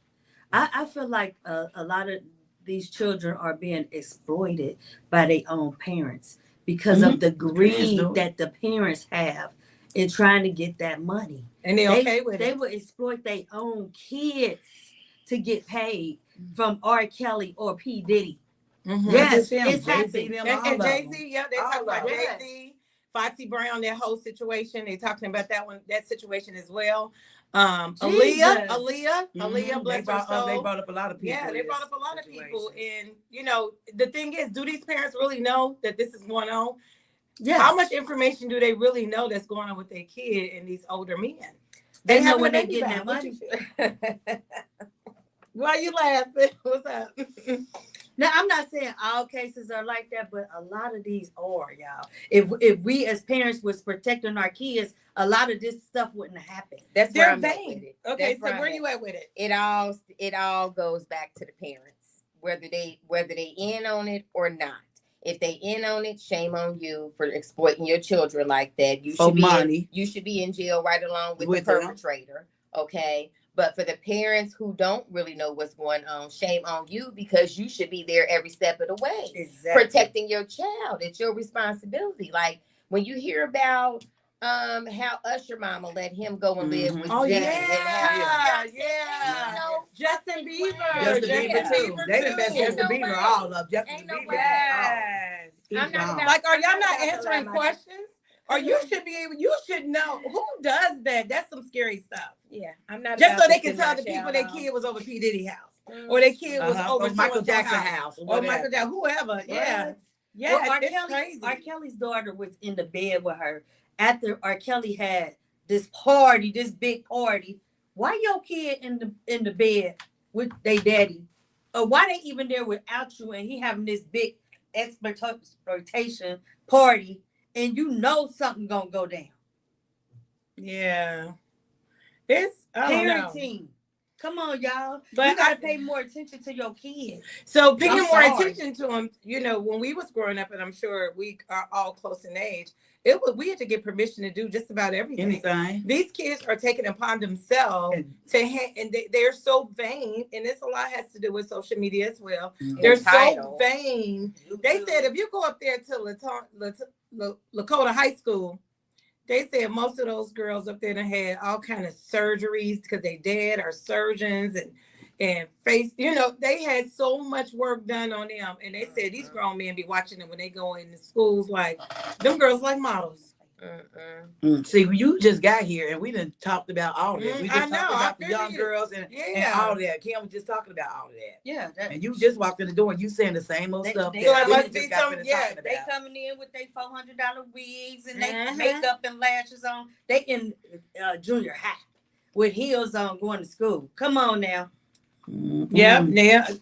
I feel like a lot of these children are being exploited by their own parents because of the greed that the parents have in trying to get that money. And they okay with it. They will exploit their own kids to get paid from R. Kelly or P. Diddy. Yes, it's happening. And Jay-Z, they talk about Jay-Z Foxy Brown, that whole situation. They talking about that situation as well. Aaliyah, bless her soul. They brought up a lot of people. Yeah, they brought up a lot of people. And, the thing is, do these parents really know that this is going on? Yes. How much information do they really know that's going on with their kid and these older men? They know having when a they baby getting back. that money. Why you laughing? What's up? Now, I'm not saying all cases are like that, but a lot of these are, y'all. If we as parents was protecting our kids, a lot of this stuff wouldn't have happened. That's where They're I'm at vain. with it. Okay, That's so I'm where at. you at with it? It all goes back to the parents, whether they in on it or not. If they in on it, shame on you for exploiting your children like that. You should be in jail right along with the perpetrator. Okay. But for the parents who don't really know what's going on, shame on you, because you should be there every step of the way. Exactly. Protecting your child. It's your responsibility. Like when you hear about how Usher mama let him go and live with Oh, Jay. yeah. Justin Bieber. Justin Bieber too. They done messed Justin Bieber all up. Justin Bieber. Yes. I'm not about, like, are y'all I'm not about to answering lie questions? Or you should know who does that. That's some scary stuff. Yeah, I'm not. Just about so they to can send tell my the people child their off. kid was over P. Diddy house. Or their kid was over Michael so-and-so Jackson house. Or Michael Jackson, whoever. Yeah. Yeah, Well, it's crazy. R. Kelly's daughter was in the bed with her after R. Kelly had this party, this big party. Why your kid in the bed with their daddy? Or why they even there without you and he having this big exploitation party and you know something gonna go down? Yeah. It's parenting. Come on, y'all. But you gotta pay more attention to your kids. So paying more attention to them, when we was growing up, and I'm sure we are all close in age, we had to get permission to do just about everything. Anything. These kids are taking upon themselves and they're so vain, and this a lot has to do with social media as well. Mm-hmm. They're so vain. They said if you go up there to Lakota High School, they said most of those girls up there had all kind of surgeries because they dad are surgeons and face, they had so much work done on them. And they said these grown men be watching them when they go into schools, like them girls like models. See, you just got here and we done talked about all that. We just talked about the young girls and all that. Kim was just talking about all of that. Yeah. And you just walked in the door and you saying the same old stuff. They coming in with their $400 wigs and they makeup and lashes on. They in junior high with heels on going to school. Come on now. Yeah,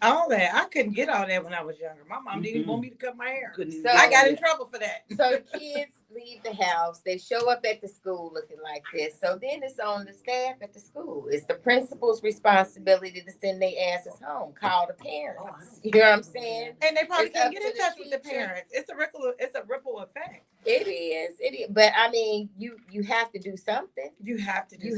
all that. I couldn't get all that when I was younger. My mom didn't want me to cut my hair. So, I got in trouble for that. So the kids leave the house. They show up at the school looking like this. So then it's on the staff at the school. It's the principal's responsibility to send their asses home. Call the parents. You know what I'm saying? And they probably can't get in touch with the parents. It's a ripple effect. It is. But I mean, you have to do something. You have to do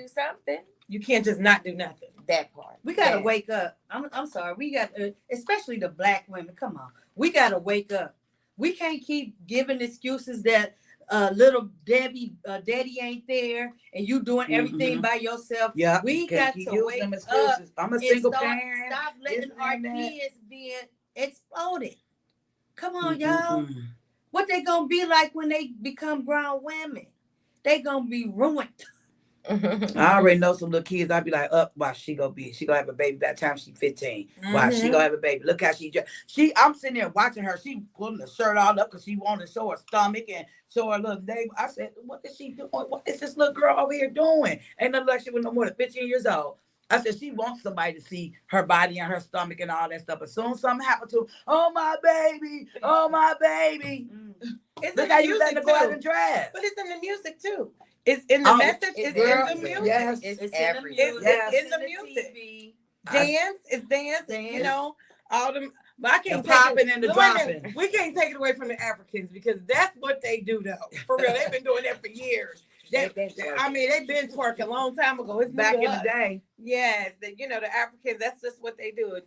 something. You can't just not do nothing. That part. We gotta wake up. I'm sorry. We got, especially the black women. Come on. We gotta wake up. We can't keep giving excuses that little daddy ain't there and you doing everything by yourself. Yeah, we got to wake up. I'm a single parent. Stop letting our kids being exploded. Come on, y'all. What they gonna be like when they become grown women? They gonna be ruined. I already know some little kids. I'd be like, why she gonna have a baby by the time she's 15. Why she gonna have a baby? Look how I'm sitting there watching her. She pulling the shirt all up because she wanted to show her stomach and show her little neighbor. I said, what is she doing? What is this little girl over here doing? Ain't nothing like she was no more than 15 years old. I said, she wants somebody to see her body and her stomach and all that stuff. As soon as something happened to her, oh my baby. Look how you letting her go out and dress. But it's in the music too. It's in the message. It's in the music. Yes, it's everything. It's in the music. Dance. It's dance. All them. But I can't popping and the dropping. We can't take it away from the Africans because that's what they do though. For real, they've been doing that for years. They've been twerking a long time ago. It's back in the day. Yes, the Africans. That's just what they do.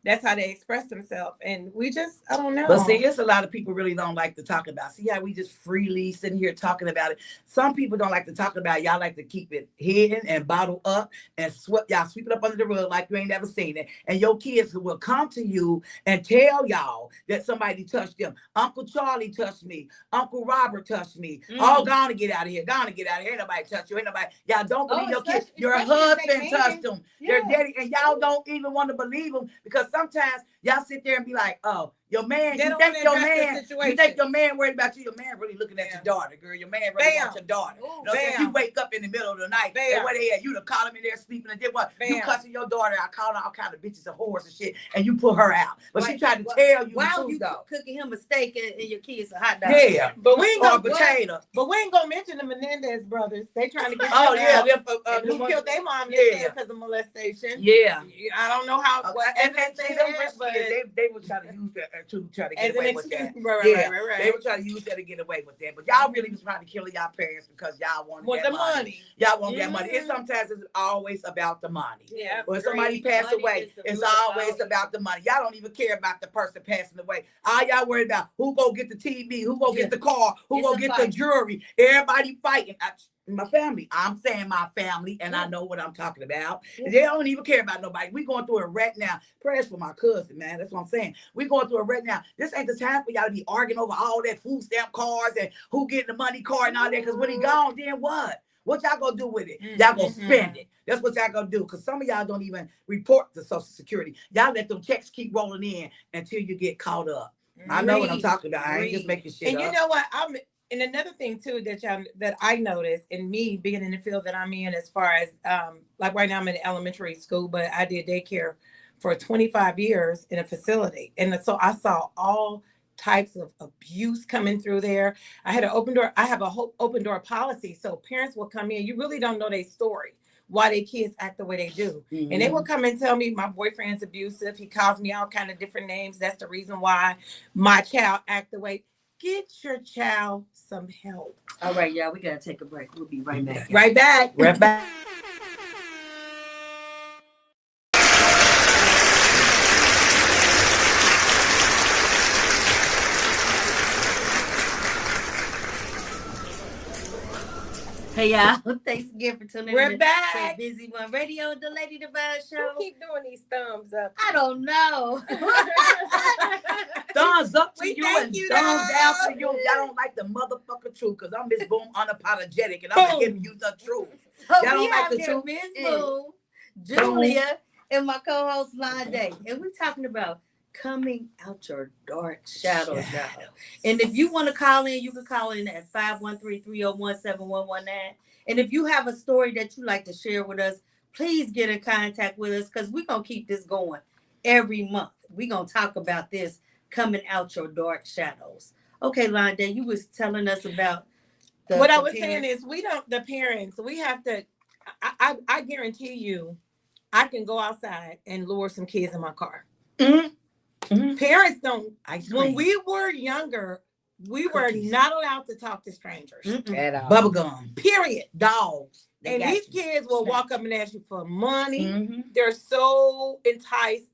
that's how they express themselves. And we just, I don't know. But see, it's a lot of people really don't like to talk about. See how we just freely sitting here talking about it. Some people don't like to talk about it. Y'all like to keep it hidden and bottle up and sweep it up under the rug like you ain't never seen it. And your kids will come to you and tell y'all that somebody touched them. Uncle Charlie touched me. Uncle Robert touched me. Oh, gonna get out of here. Gonna get out of here. Ain't nobody touch you. Ain't nobody. Y'all don't believe your kids. Your husband touched them. Their daddy, and y'all don't even want to believe them because sometimes y'all sit there and be like, oh, your man, you think your man worried about you. Your man really looking at your daughter, girl. Your man really wants your daughter. Ooh, you know, if you wake up in the middle of the night, and where they at, you to call him in there sleeping and then what? You cussing your daughter. I call all kind of bitches and whores and shit, and you put her out. But she tried to tell you why the are you truth, though. cooking him a steak and your kids a hot dog? Yeah, but we ain't or gonna potato. But we ain't gonna mention the Menendez brothers. They trying to get Oh yeah, who killed their mom because of molestation. Yeah. I don't know how what evidence they had, but they were trying to use that to try to get as an away with excuse. that. Right. They were trying to use that to get away with that. But y'all really was trying to kill y'all parents because y'all wanted Want that the money. Y'all want that money. It's sometimes it's always about the money. Yeah. When somebody passed away, it's always about the money. Y'all don't even care about the person passing away. All y'all worried about who go get the TV, who go get the car, who go get the jewelry. Everybody fighting. My family. I'm saying my family, and I know what I'm talking about. They don't even care about nobody. We going through a wreck now. Prayers for my cousin, man. That's what I'm saying. We going through a wreck now. This ain't the time for y'all to be arguing over all that food stamp cards and who getting the money card and all that. Because when he gone, then what? What y'all gonna do with it? Y'all gonna spend it. That's what y'all gonna do. Because some of y'all don't even report to Social Security. Y'all let them checks keep rolling in until you get caught up. I know what I'm talking about. I ain't just making shit and up. you know what? And another thing too that I noticed in me being in the field that I'm in, as far as like right now I'm in elementary school, but I did daycare for 25 years in a facility, and so I saw all types of abuse coming through there. I had an open door. I have a whole open door policy, so parents will come in. You really don't know their story, why their kids act the way they do, and they will come and tell me my boyfriend's abusive. He calls me all kind of different names. That's the reason why my child act the way. Get your child some help. All right, y'all, we gotta take a break. We'll be right back. Right back. Right back. Hey y'all, thanks again for tuning in. We're back. Busy One Radio, the Lady Devine Show. Who keep doing these thumbs up? I don't know. Thumbs up to We you thank and you, thumbs dog. down to you. Y'all don't like the motherfucker truth because I'm Miss Boom unapologetic and I'm giving you the truth. So Y'all we don't like have the here truth? Miss Boom, Julia, and my co-host Londay, and we're talking about coming out your dark shadows, y'all. And if you want to call in, you can call in at 513-301-7119. And if you have a story that you'd like to share with us, please get in contact with us because we're going to keep this going every month. We're going to talk about this, coming out your dark shadows. Okay, Londay, you was telling us about what I was saying is the parents, we have to, I guarantee you, I can go outside and lure some kids in my car. Parents don't. When we were younger, we were not allowed to talk to strangers at all. Bubblegum. Period. Dogs. And these kids will walk up and ask you for money. They're so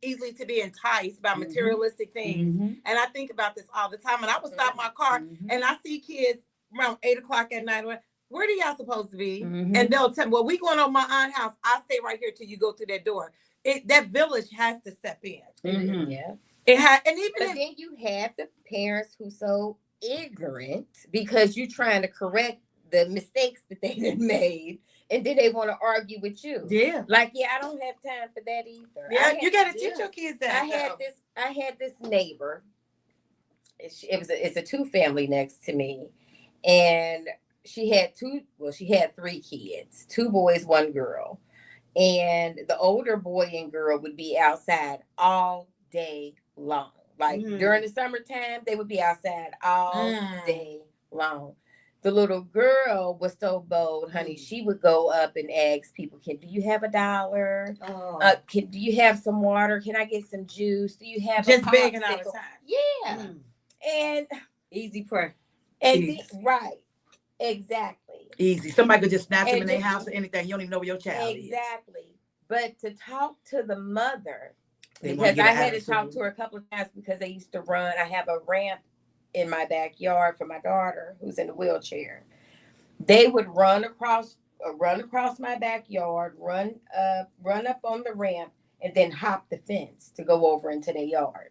easily to be enticed by materialistic things. And I think about this all the time. And I would stop my car and I see kids around 8:00 at night. Where do y'all supposed to be? And they'll tell me, well, we going on my aunt's house. I'll stay right here till you go through that door. That village has to step in. Yeah. And even but then you have the parents who so ignorant because you're trying to correct the mistakes that they have made, and then they want to argue with you. Yeah. Like, I don't have time for that either. Yeah, you got to teach your kids that. I had this neighbor. It's a 2-family next to me, and she had 3 kids, 2 boys, 1 girl. And the older boy and girl would be outside all day long. Like during the summertime, they would be outside all day long. The little girl was so bold, honey. She would go up and ask people, do you have $1? Do you have some water? Can I get some juice? Do you have just a begging popsicle? outside? Yeah. And easy prayer. And right. Exactly. Easy. Somebody could just snatch them in their house or anything. You don't even know where your child is. Exactly. But to talk to the mother Because I had to talk to her a couple of times because they used to run. I have a ramp in my backyard for my daughter who's in a wheelchair. They would run across my backyard, run up on the ramp, and then hop the fence to go over into their yard.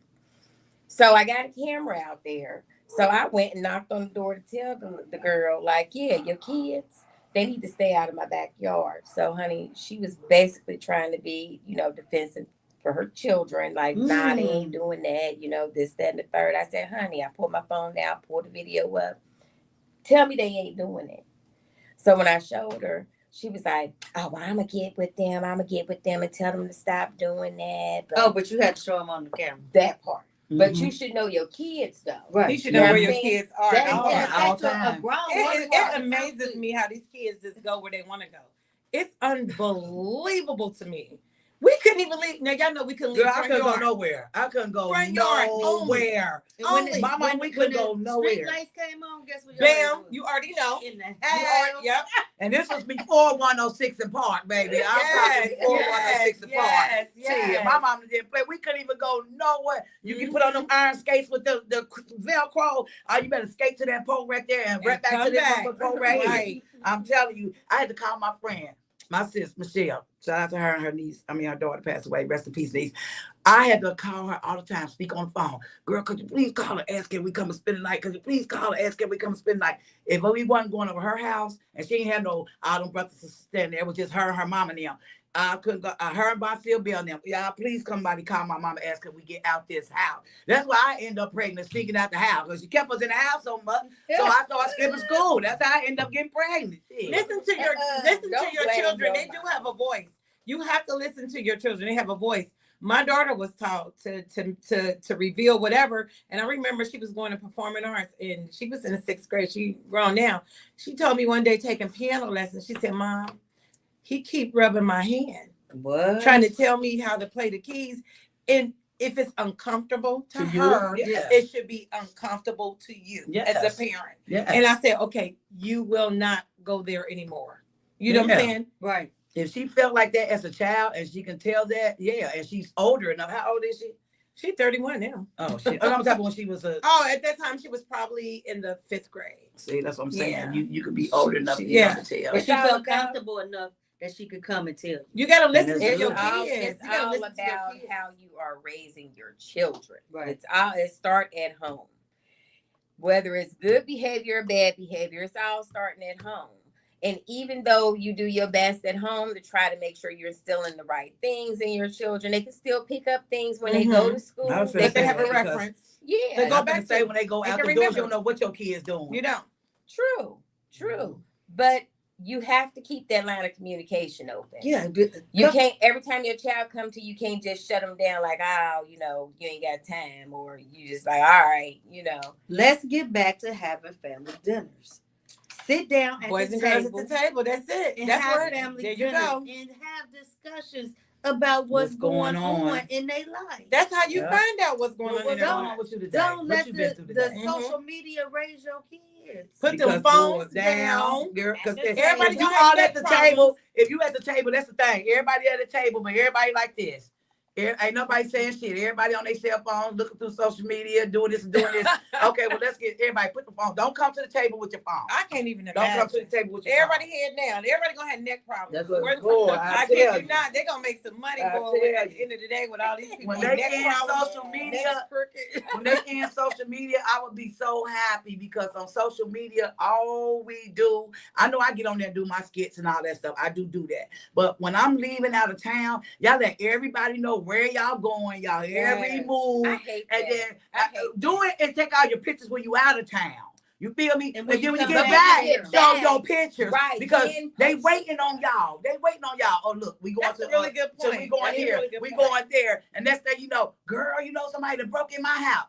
So I got a camera out there. So I went and knocked on the door to tell the girl, like, yeah, your kids, they need to stay out of my backyard. So, honey, she was basically trying to be, defensive for her children. Like, nah, they ain't doing that, this, that, and the third. I said, honey, I pulled my phone out, pulled the video up. Tell me they ain't doing it. So when I showed her, she was like, oh, well, I'm going to get with them and tell them to stop doing that. But you had to show them on the camera. That part. But you should know your kids, though. Right. You should know where your kids are at all time. It amazes me how these kids just go where they want to go. It's unbelievable to me. We couldn't even leave. Now, y'all know we couldn't leave. Girl, I couldn't go nowhere. I couldn't go nowhere. We couldn't go nowhere. Street lights came on, guess what? Bam, you already know. In the house. Yep. And this was before 106 and Park, baby. I'm talking before 106 and Park. See, my mama didn't play. We couldn't even go nowhere. You can put on them iron skates with the Velcro. You better skate to that pole right there and right back to that pole right here. I'm telling you, I had to call my friend, my sis, Michelle. Shout out to her and her niece. Her daughter passed away. Rest in peace, niece. I had to call her all the time, speak on the phone. Girl, could you please call her, ask can we come and spend the night? Could you please call her, ask can we come and spend the night? If we wasn't going over her house and she ain't had all them brothers and sisters standing there, it was just her and her mama and them. I couldn't go. Her and Bonfield Bill and them. Y'all, please somebody call my mama, ask can we get out this house. That's why I end up pregnant, sneaking out the house because she kept us in the house so much. So I started skipping school. That's how I end up getting pregnant. Shit. Listen to your children. They do have a voice. You have to listen to your children. They have a voice. My daughter was taught to reveal whatever. And I remember she was going to performing arts and she was in the 6th grade. She grown now. She told me one day taking piano lessons. She said, Mom, he keep rubbing my hand. What? Trying to tell me how to play the keys. And if it's uncomfortable to her, it should be uncomfortable to you as a parent. Yes. And I said, okay, you will not go there anymore. You know what I'm saying? Right. If she felt like that as a child and she can tell that, and she's older enough. How old is she? She's 31 now. Oh, shit. I'm talking when she was at that time she was probably in the 5th grade. See, that's what I'm saying. Yeah. You could be older enough to tell. But she felt comfortable enough that she could come and tell. You got to listen to your kids. It's all about how you are raising your children. Right. It starts at home. Whether it's good behavior or bad behavior, it's all starting at home. And even though you do your best at home to try to make sure you're instilling the right things in your children, they can still pick up things when they go to school. They have a reference. Yeah. They go back to say when they go out the doors, you don't know what your kid's doing. You don't. True. But you have to keep that line of communication open. Yeah. You can't, every time your child comes to you, can't just shut them down like, you ain't got time, or you just like, all right, Let's get back to having family dinners. Sit down at Boys the and table. girls at the table. That's it. And That's have what family there dinners you go. and have discussions about what's going on in their life. That's how you find out what's going on in their life. Don't let the social media raise your kids. Put them phones down, girl. Because everybody, you all at the table. If you at the table, that's the thing. Everybody at the table, but everybody like this. Ain't nobody saying shit. Everybody on their cell phone, looking through social media, doing this and doing this. Okay, well, let's get everybody put the phone. Don't come to the table with your phone. I can't even imagine. Don't come to the table with your everybody phone. head down. Everybody gonna have neck problems. That's what boy, I kid you not. They're gonna make some money, boy. At the end of the day, with all these people, when they in social media, I would be so happy because on social media, all we do, I know I get on there and do my skits and all that stuff. I do that. But when I'm leaving out of town, y'all let everybody know where y'all going, y'all every move, and then do it and take all your pictures when you out of town. You feel me? And then when you get back, show your pictures, right? Because they waiting on y'all. Oh, look, we going to really good point. So we going here, we going there, and next thing you know, girl, somebody that broke in my house.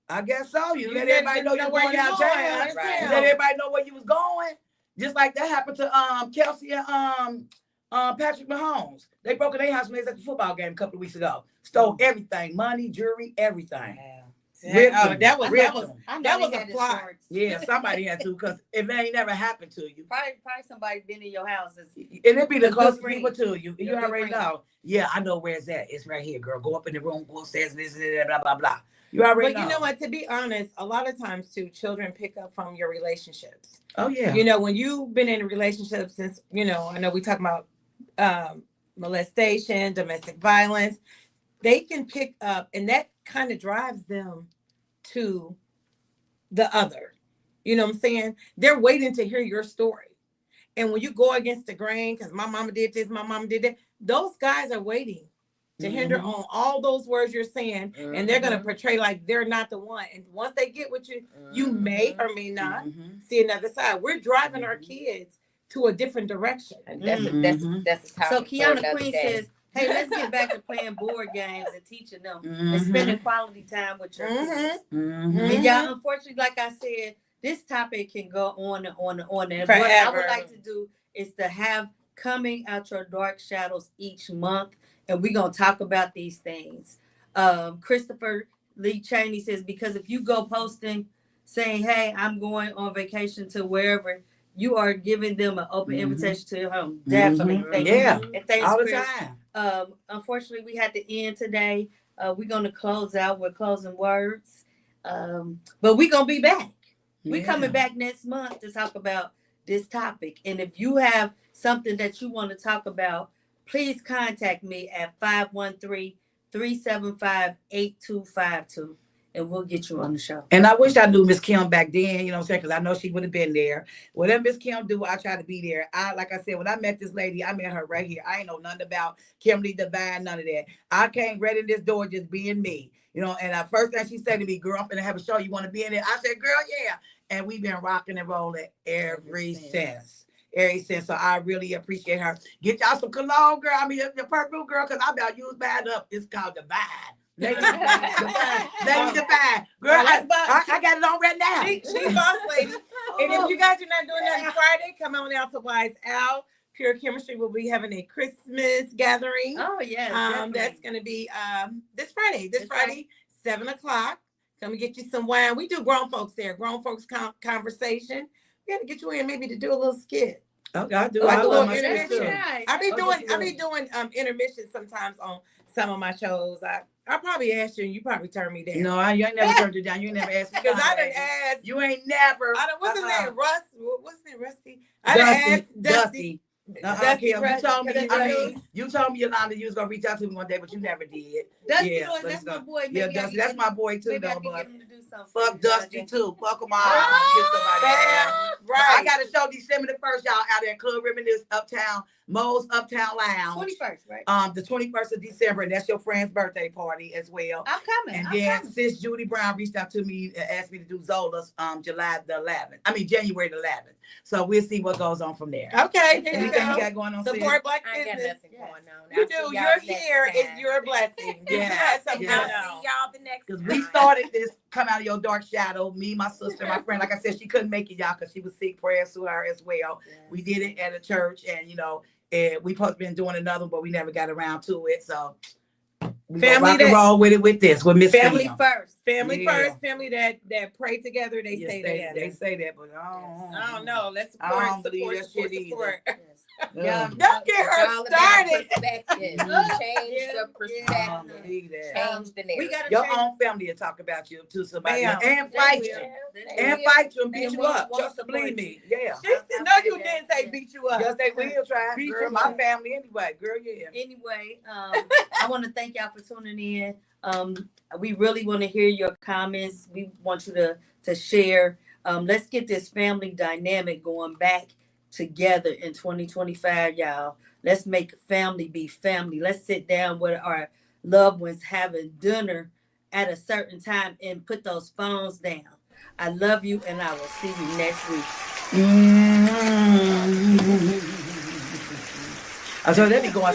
I guess so. You let everybody know you're going out of town. Right. You let everybody know where you was going. Just like that happened to Kelsey and Patrick Mahomes. They broke in their house when they was at the football game a couple of weeks ago. Stole everything, money, jewelry, everything. Wow. Ripped Oh, them. that was Ripped that was them. I know that they was a had the plot. shorts. Yeah, somebody had to, because it ain't never happened to you. Probably somebody been in your house. And it be the A good closest friend. people to you. You Your good already friend. know. Yeah, I know where it's at. It's right here, girl. Go up in the room, go upstairs, this, blah, blah, blah. You already But know. you know what? To be honest, a lot of times too, children pick up from your relationships. Oh, yeah. You know, when you've been in a relationship since, you know, I know we talk about molestation, domestic violence, they can pick up, and that kind of drives them to the other. You know what I'm saying? They're waiting to hear your story. And when you go against the grain, because my mama did this, my mama did that, those guys are waiting to hinder on all those words you're saying, and they're going to portray like they're not the one. And once they get with you, you may or may not see another side. We're driving our kids to a different direction. And that's a topic So for Kiana another Queen day. says, "Hey, let's get back to playing board games and teaching them and spending quality time with your kids." And y'all, unfortunately, like I said, this topic can go on and on and on. And what I would Forever. like to do is to have coming out your dark shadows each month, and we're gonna talk about these things. Christopher Lee Cheney says, because if you go posting saying, "Hey, I'm going on vacation to wherever," you are giving them an open invitation to your home. Definitely. Thank you. Yeah, And thanks, all the Chris. time. Unfortunately, we had to end today. We're going to close out with closing words. But we're going to be back. We're coming back next month to talk about this topic. And if you have something that you want to talk about, please contact me at 513-375-8252. And we'll get you on the show. And I wish I knew Miss Kim back then, you know what I'm saying? Because I know she would have been there. Whatever Miss Kim do, I try to be there. Like I said, when I met this lady, I met her right here. I ain't know nothing about Kimberly Devine, none of that. I came right in this door just being me. You know, and the first thing she said to me, "Girl, I'm gonna have a show. You want to be in it?" I said, "Girl, yeah." And we've been rocking and rolling ever since. So I really appreciate her. Get y'all some cologne, girl. I mean, the perfume, girl, because I about used bad up. It's called Divine. Lady Devine. Girl, I got it on right now. She boss lady. And if you guys are not doing nothing Friday, come on out to Wise Owl. Pure Chemistry will be having a Christmas gathering. Oh, yes. That's going to be this Friday. This Friday, 7:00. Come and get you some wine. We do grown folks there. Grown folks conversation. We got to get you in maybe to do a little skit. Okay, I do. Like I a love little my intermission. sister. I be doing intermissions sometimes on some of my shows. I probably asked you, and you probably turned me down. No, you ain't never turned it down. You ain't never asked me. Because I done asked. You ain't never. What's his name? Russ. What's his name? Rusty. I done asked Dusty. Kim, you told me, Yolanda, you was gonna reach out to me one day, but you never did. Dusty, that's my boy. Yeah, Dusty, that's my boy too, maybe though. I can But get him to do something. fuck Dusty too. Fuck him all. Get somebody else. Right. I got a show December the 1st, y'all, out there at Club Reminisce Uptown, Mo's Uptown Lounge. 21st, right? The 21st of December, and that's your friend's birthday party as well. I'm coming. And I'm then coming. since Judy Brown reached out to me and asked me to do Zola's January the 11th. So we'll see what goes on from there. Okay, there you Anything you go. got going on? sis? Support Black I ain't got business. nothing going on. You do. You're here. It's your blessing. Yeah. You got something Yeah. going I'll on. see y'all the next Because time. we started this Come Out of Your Dark Shadow, me, my sister, my friend. Like I said, she couldn't make it, y'all, because she was sick. Prayers to her as well. Yes. We did it at a church, and, you know, we supposed to been doing another one, but we never got around to it. So we Family rock and that- roll with it with this, with Miss Family Kim. first. Family Yeah. first. Family that pray together. They Yes, stay they together. say that, but I don't know. Let's I support. don't believe that Support. shit Support. Yeah. Don't get her It's all about started. perspective. Change the I perspective. don't believe that. Change the We narrative. got to Your own family will talk about you to somebody Bam. and fight you. And fight you and beat you up. Just to believe me. Yeah. She said, no, you didn't say beat you up. Yes, they will try. Beat Girl, you my up. family anyway. Girl, yeah. Anyway, I want to thank y'all for tuning in. We really want to hear your comments. We want you to share. Let's get this family dynamic going back together in 2025, y'all. Let's make family be family. Let's sit down with our loved ones having dinner at a certain time and put those phones down. I love you, and I will see you next week. I told them they be going